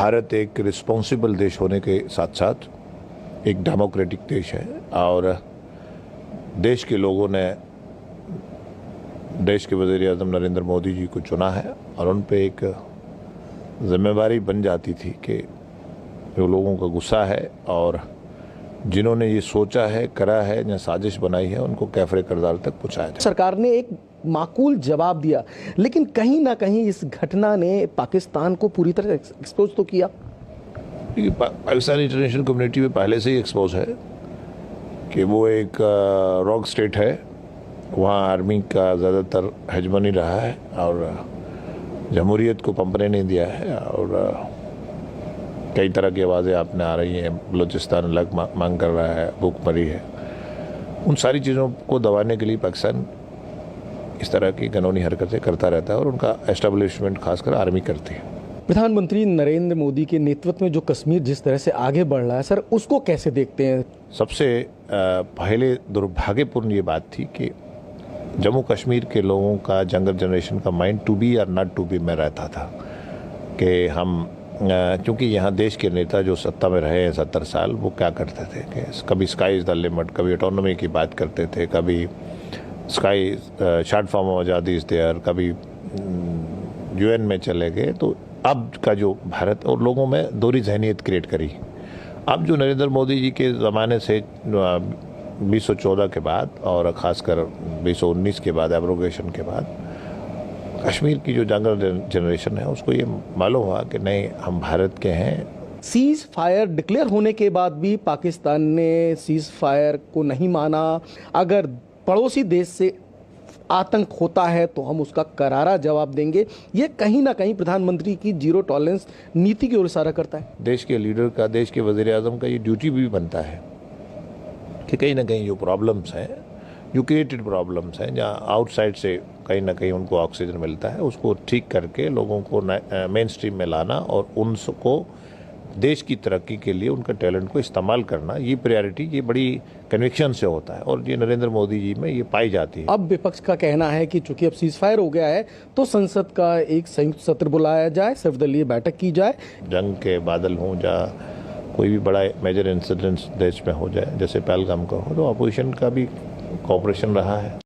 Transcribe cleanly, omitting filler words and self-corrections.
भारत एक रिस्पॉन्सिबल देश होने के साथ साथ एक डेमोक्रेटिक देश है और देश के लोगों ने देश के वज़ीर-ए-आज़म नरेंद्र मोदी जी को चुना है और उन पे एक जिम्मेवारी बन जाती थी कि जो लोगों का गुस्सा है और जिन्होंने ये सोचा है, करा है या साजिश बनाई है, उनको कैफरे करदार तक पहुँचाया जाए। सरकार ने एक माकूल जवाब दिया, लेकिन कहीं ना कहीं इस घटना ने पाकिस्तान को पूरी तरह एक्सपोज तो किया। पाकिस्तानी इंटरनेशनल कम्युनिटी में पहले से ही एक्सपोज है कि वो एक रॉक स्टेट है, वहाँ आर्मी का ज़्यादातर हेजमनी रहा है और जमहूरियत को पंपने नहीं दिया है और कई तरह की आवाज़ें आपने आ रही हैं, बलूचिस्तान अलग मांग कर रहा है, भूखमरी है। उन सारी चीज़ों को दबाने के लिए पाकिस्तान इस तरह की कानूनी हरकतें करता रहता है और उनका एस्टेब्लिशमेंट खासकर आर्मी करती है। प्रधानमंत्री नरेंद्र मोदी के नेतृत्व में जो कश्मीर जिस तरह से आगे बढ़ रहा है सर, उसको कैसे देखते हैं? सबसे पहले दुर्भाग्यपूर्ण ये बात थी कि जम्मू कश्मीर के लोगों का, यंगर जनरेशन का माइंड टू बी और नॉट टू बी में रहता था कि हम क्योंकि यहाँ देश के नेता जो सत्ता में रहे हैं 70 साल, वो क्या करते थे कि कभी स्काई इज़ द लिमिट, कभी ऑटोनॉमी की बात करते थे, कभी स्काई शॉर्ट फॉर्म ऑफ आज़ादी इज़ देयर, कभी UN में चले गए। तो अब का जो भारत और लोगों में दोहरी जहनीत क्रिएट करी। अब जो नरेंद्र मोदी जी के ज़माने से 2014 के बाद और ख़ासकर 2019 के बाद एब्रोगेशन के बाद कश्मीर की जो यंगर जनरेशन है उसको ये मालूम हुआ कि नहीं, हम भारत के हैं। सीज फायर डिक्लेयर होने के बाद भी पाकिस्तान ने सीज फायर को नहीं माना। अगर पड़ोसी देश से आतंक होता है तो हम उसका करारा जवाब देंगे। ये कहीं ना कहीं प्रधानमंत्री की जीरो टॉलरेंस नीति की ओर इशारा करता है। देश के लीडर का, देश के वज़ीर-ए-आज़म का ये ड्यूटी भी बनता है कि कहीं ना कहीं जो प्रॉब्लम्स हैं, जो क्रिएटेड प्रॉब्लम्स हैं, जहाँ आउटसाइड से कहीं ना कहीं उनको ऑक्सीजन मिलता है, उसको ठीक करके लोगों को मेन स्ट्रीम में लाना और उनको देश की तरक्की के लिए उनका टैलेंट को इस्तेमाल करना, ये प्रायोरिटी, ये बड़ी कन्विक्शन से होता है और ये नरेंद्र मोदी जी में ये पाई जाती है। अब विपक्ष का कहना है कि चूंकि अब सीज फायर हो गया है तो संसद का एक संयुक्त सत्र बुलाया जाए, सर्वदलीय बैठक की जाए। जंग के बादल हों या कोई भी बड़ा मेजर इंसिडेंट देश में हो जाए, जैसे पहलगाम का हो, तो अपोजिशन का भी कोऑपरेशन रहा है।